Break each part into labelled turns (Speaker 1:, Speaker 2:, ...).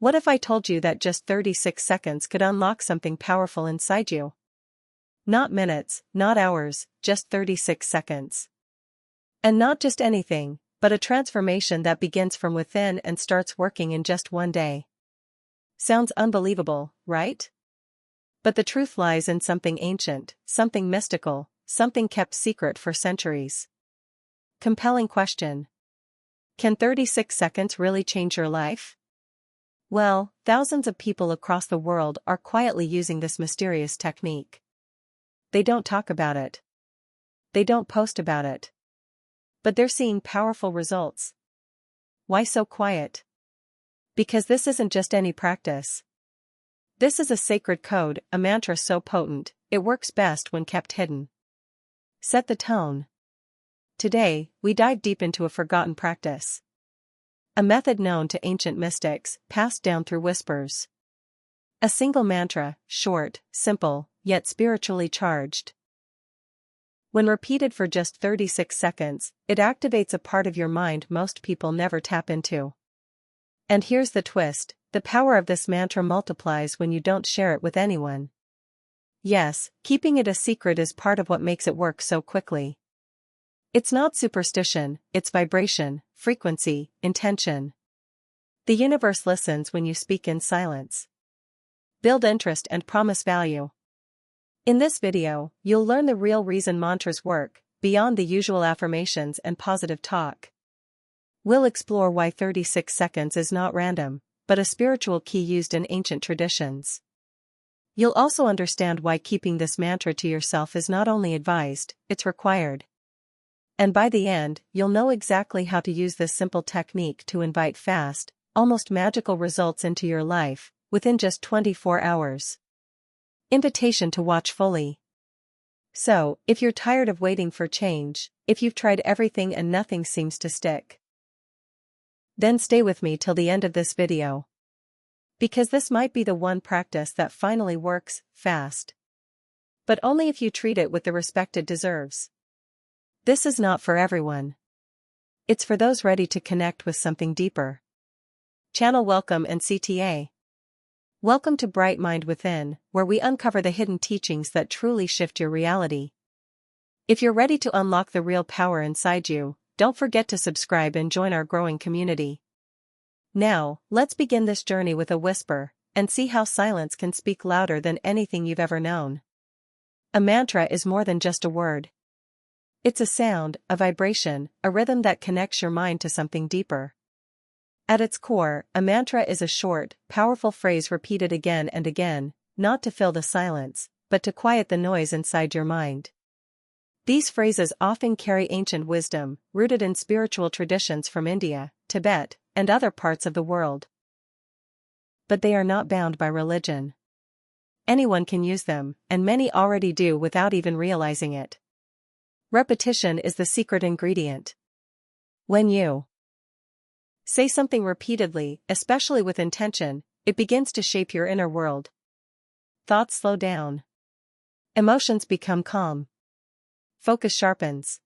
Speaker 1: What if I told you that just 36 seconds could unlock something powerful inside you? Not minutes, not hours, just 36 seconds. And not just anything, but a transformation that begins from within and starts working in just one day. Sounds unbelievable, right? But the truth lies in something ancient, something mystical, something kept secret for centuries. Compelling question. Can 36 seconds really change your life? Well, thousands of people across the world are quietly using this mysterious technique. They don't talk about it. They don't post about it. But they're seeing powerful results. Why so quiet? Because this isn't just any practice. This is a sacred code, a mantra so potent, it works best when kept hidden. Set the tone. Today, we dive deep into a forgotten practice. A method known to ancient mystics, passed down through whispers. A single mantra, short, simple, yet spiritually charged. When repeated for just 36 seconds, it activates a part of your mind most people never tap into. And here's the twist, the power of this mantra multiplies when you don't share it with anyone. Yes, keeping it a secret is part of what makes it work so quickly. It's not superstition, it's vibration, frequency, intention. The universe listens when you speak in silence. Build interest and promise value. In this video, you'll learn the real reason mantras work, beyond the usual affirmations and positive talk. We'll explore why 36 seconds is not random, but a spiritual key used in ancient traditions. You'll also understand why keeping this mantra to yourself is not only advised, it's required. And by the end, you'll know exactly how to use this simple technique to invite fast, almost magical results into your life, within just 24 hours. Invitation to watch fully. So, if you're tired of waiting for change, if you've tried everything and nothing seems to stick, then stay with me till the end of this video. Because this might be the one practice that finally works, fast. But only if you treat it with the respect it deserves. This is not for everyone. It's for those ready to connect with something deeper. Channel welcome and CTA. Welcome to Bright Mind Within, where we uncover the hidden teachings that truly shift your reality. If you're ready to unlock the real power inside you, don't forget to subscribe and join our growing community. Now, let's begin this journey with a whisper, and see how silence can speak louder than anything you've ever known. A mantra is more than just a word. It's a sound, a vibration, a rhythm that connects your mind to something deeper. At its core, a mantra is a short, powerful phrase repeated again and again, not to fill the silence, but to quiet the noise inside your mind. These phrases often carry ancient wisdom, rooted in spiritual traditions from India, Tibet, and other parts of the world. But they are not bound by religion. Anyone can use them, and many already do without even realizing it. Repetition is the secret ingredient. When you say something repeatedly, especially with intention, it begins to shape your inner world. Thoughts slow down. Emotions become calm. Focus sharpens.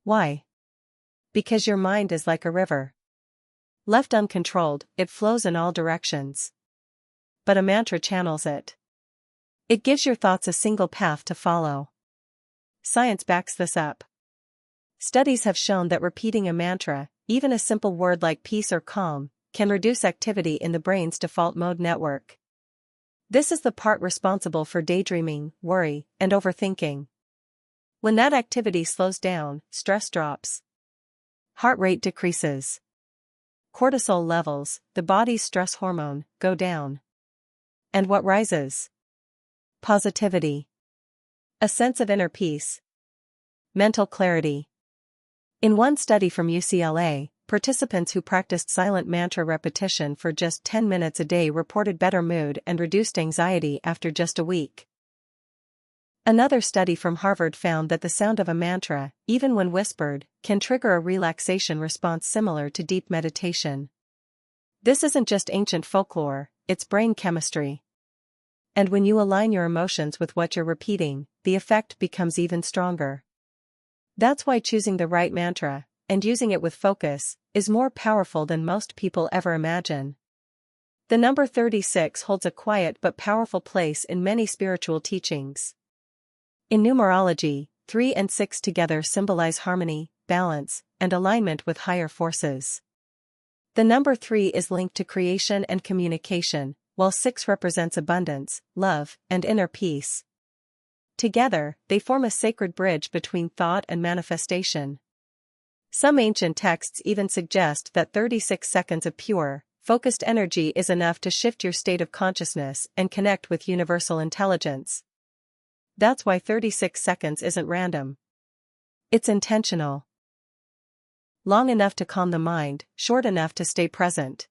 Speaker 1: Why? Because your mind is like a river. Left uncontrolled, it flows in all directions. But a mantra channels it. It gives your thoughts a single path to follow. Science backs this up. Studies have shown that repeating a mantra, even a simple word like peace or calm, can reduce activity in the brain's default mode network. This is the part responsible for daydreaming, worry, and overthinking. When that activity slows down, stress drops. Heart rate decreases. Cortisol levels, the body's stress hormone, go down. And what rises? Positivity. A sense of inner peace. Mental clarity. In one study from UCLA, participants who practiced silent mantra repetition for just 10 minutes a day reported better mood and reduced anxiety after just a week. Another study from Harvard found that the sound of a mantra, even when whispered, can trigger a relaxation response similar to deep meditation. This isn't just ancient folklore, it's brain chemistry. And when you align your emotions with what you're repeating, the effect becomes even stronger. That's why choosing the right mantra, and using it with focus, is more powerful than most people ever imagine. The number 36 holds a quiet but powerful place in many spiritual teachings. In numerology, 3 and 6 together symbolize harmony, balance, and alignment with higher forces. The number 3 is linked to creation and communication, while 6 represents abundance, love, and inner peace. Together, they form a sacred bridge between thought and manifestation. Some ancient texts even suggest that 36 seconds of pure, focused energy is enough to shift your state of consciousness and connect with universal intelligence. That's why 36 seconds isn't random. It's intentional. Long enough to calm the mind, short enough to stay present.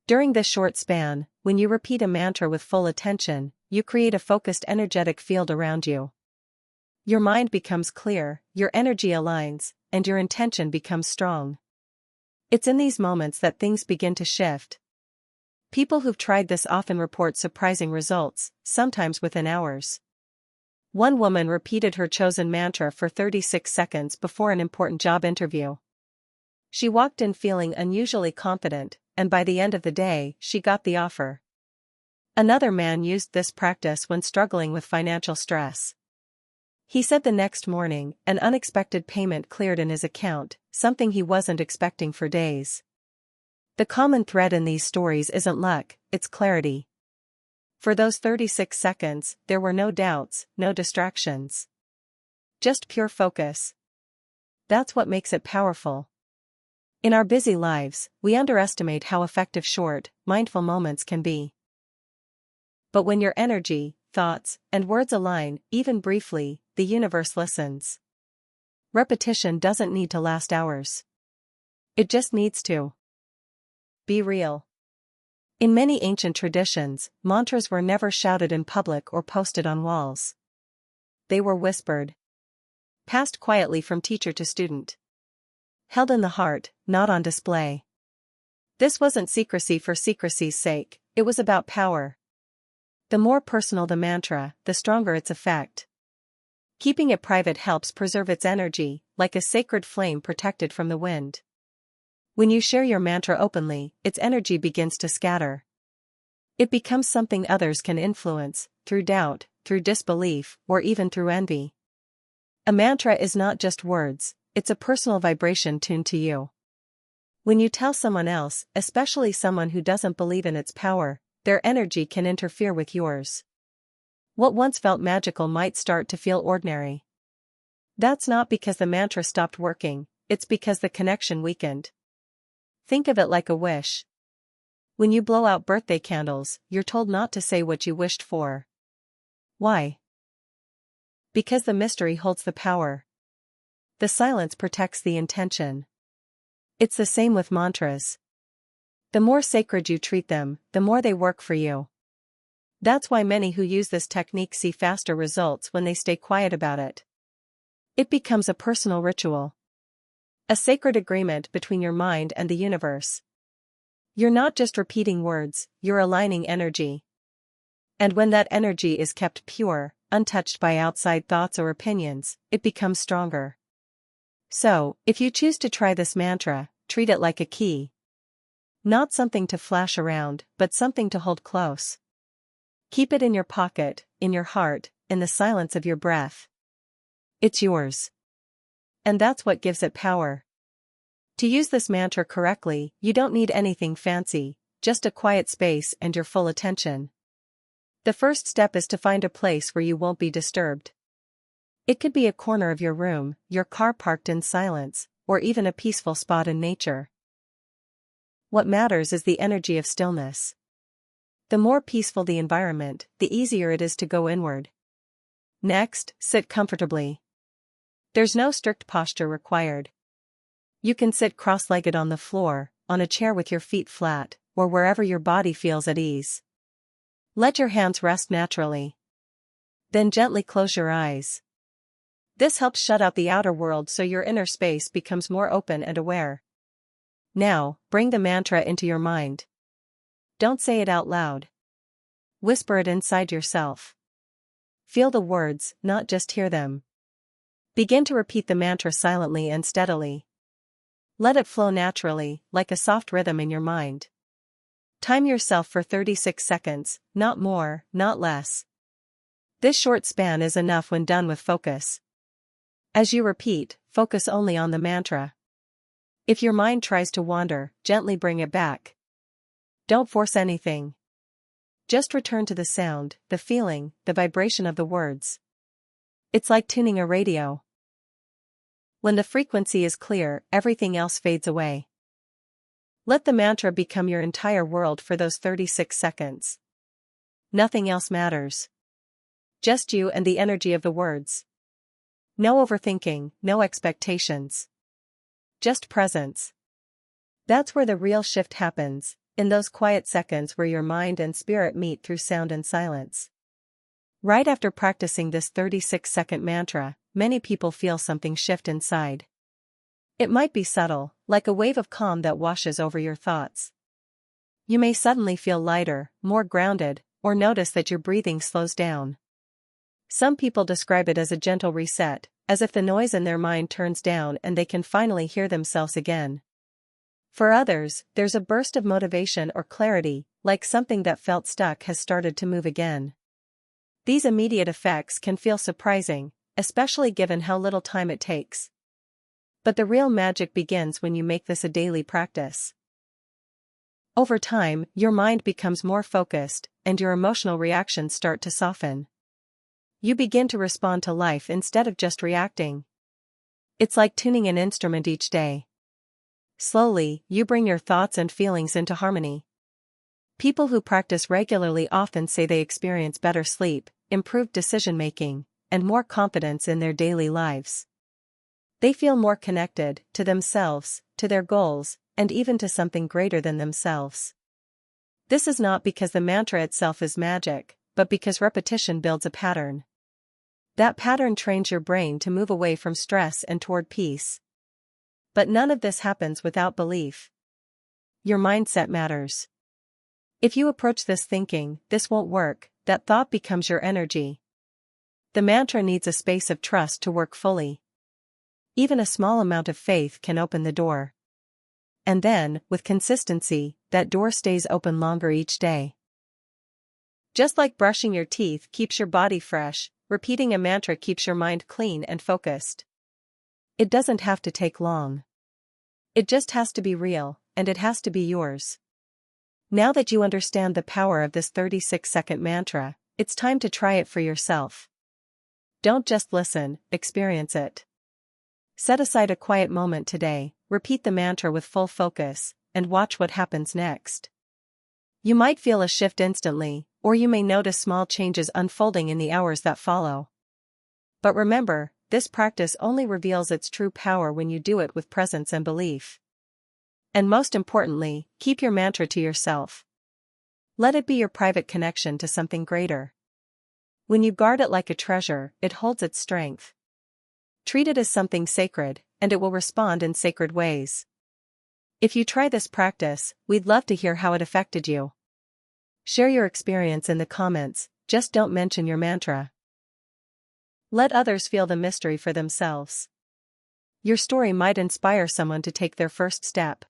Speaker 1: During this short span, when you repeat a mantra with full attention, you create a focused energetic field around you. Your mind becomes clear, your energy aligns, and your intention becomes strong. It's in these moments that things begin to shift. People who've tried this often report surprising results, sometimes within hours. One woman repeated her chosen mantra for 36 seconds before an important job interview. She walked in feeling unusually confident, and by the end of the day, she got the offer. Another man used this practice when struggling with financial stress. He said the next morning, an unexpected payment cleared in his account, something he wasn't expecting for days. The common thread in these stories isn't luck, it's clarity. For those 36 seconds, there were no doubts, no distractions. Just pure focus. That's what makes it powerful. In our busy lives, we underestimate how effective short, mindful moments can be. But when your energy, thoughts, and words align, even briefly, the universe listens. Repetition doesn't need to last hours. It just needs to be real. In many ancient traditions, mantras were never shouted in public or posted on walls. They were whispered. Passed quietly from teacher to student. Held in the heart, not on display. This wasn't secrecy for secrecy's sake, it was about power. The more personal the mantra, the stronger its effect. Keeping it private helps preserve its energy, like a sacred flame protected from the wind. When you share your mantra openly, its energy begins to scatter. It becomes something others can influence, through doubt, through disbelief, or even through envy. A mantra is not just words, it's a personal vibration tuned to you. When you tell someone else, especially someone who doesn't believe in its power, their energy can interfere with yours. What once felt magical might start to feel ordinary. That's not because the mantra stopped working, it's because the connection weakened. Think of it like a wish. When you blow out birthday candles, you're told not to say what you wished for. Why? Because the mystery holds the power. The silence protects the intention. It's the same with mantras. The more sacred you treat them, the more they work for you. That's why many who use this technique see faster results when they stay quiet about it. It becomes a personal ritual. A sacred agreement between your mind and the universe. You're not just repeating words, you're aligning energy. And when that energy is kept pure, untouched by outside thoughts or opinions, it becomes stronger. So, if you choose to try this mantra, treat it like a key. Not something to flash around, but something to hold close. Keep it in your pocket, in your heart, in the silence of your breath. It's yours. And that's what gives it power. To use this mantra correctly, you don't need anything fancy, just a quiet space and your full attention. The first step is to find a place where you won't be disturbed. It could be a corner of your room, your car parked in silence, or even a peaceful spot in nature. What matters is the energy of stillness. The more peaceful the environment, the easier it is to go inward. Next, sit comfortably. There's no strict posture required. You can sit cross-legged on the floor, on a chair with your feet flat, or wherever your body feels at ease. Let your hands rest naturally. Then gently close your eyes. This helps shut out the outer world so your inner space becomes more open and aware. Now, bring the mantra into your mind. Don't say it out loud. Whisper it inside yourself. Feel the words, not just hear them. Begin to repeat the mantra silently and steadily. Let it flow naturally, like a soft rhythm in your mind. Time yourself for 36 seconds, not more, not less. This short span is enough when done with focus. As you repeat, focus only on the mantra. If your mind tries to wander, gently bring it back. Don't force anything. Just return to the sound, the feeling, the vibration of the words. It's like tuning a radio. When the frequency is clear, everything else fades away. Let the mantra become your entire world for those 36 seconds. Nothing else matters. Just you and the energy of the words. No overthinking, no expectations. Just presence. That's where the real shift happens, in those quiet seconds where your mind and spirit meet through sound and silence. Right after practicing this 36-second mantra, many people feel something shift inside. It might be subtle, like a wave of calm that washes over your thoughts. You may suddenly feel lighter, more grounded, or notice that your breathing slows down. Some people describe it as a gentle reset, as if the noise in their mind turns down and they can finally hear themselves again. For others, there's a burst of motivation or clarity, like something that felt stuck has started to move again. These immediate effects can feel surprising, especially given how little time it takes. But the real magic begins when you make this a daily practice. Over time, your mind becomes more focused, and your emotional reactions start to soften. You begin to respond to life instead of just reacting. It's like tuning an instrument each day. Slowly, you bring your thoughts and feelings into harmony. People who practice regularly often say they experience better sleep, improved decision-making, and more confidence in their daily lives. They feel more connected to themselves, to their goals, and even to something greater than themselves. This is not because the mantra itself is magic, but because repetition builds a pattern. That pattern trains your brain to move away from stress and toward peace. But none of this happens without belief. Your mindset matters. If you approach this thinking, "This won't work," that thought becomes your energy. The mantra needs a space of trust to work fully. Even a small amount of faith can open the door. And then, with consistency, that door stays open longer each day. Just like brushing your teeth keeps your body fresh, repeating a mantra keeps your mind clean and focused. It doesn't have to take long. It just has to be real, and it has to be yours. Now that you understand the power of this 36-second mantra, it's time to try it for yourself. Don't just listen, experience it. Set aside a quiet moment today, repeat the mantra with full focus, and watch what happens next. You might feel a shift instantly, or you may notice small changes unfolding in the hours that follow. But remember, this practice only reveals its true power when you do it with presence and belief. And most importantly, keep your mantra to yourself. Let it be your private connection to something greater. When you guard it like a treasure, it holds its strength. Treat it as something sacred, and it will respond in sacred ways. If you try this practice, we'd love to hear how it affected you. Share your experience in the comments, just don't mention your mantra. Let others feel the mystery for themselves. Your story might inspire someone to take their first step.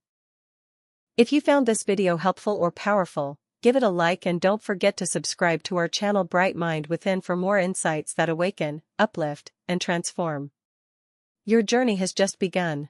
Speaker 1: If you found this video helpful or powerful, give it a like and don't forget to subscribe to our channel Bright Mind Within for more insights that awaken, uplift, and transform. Your journey has just begun.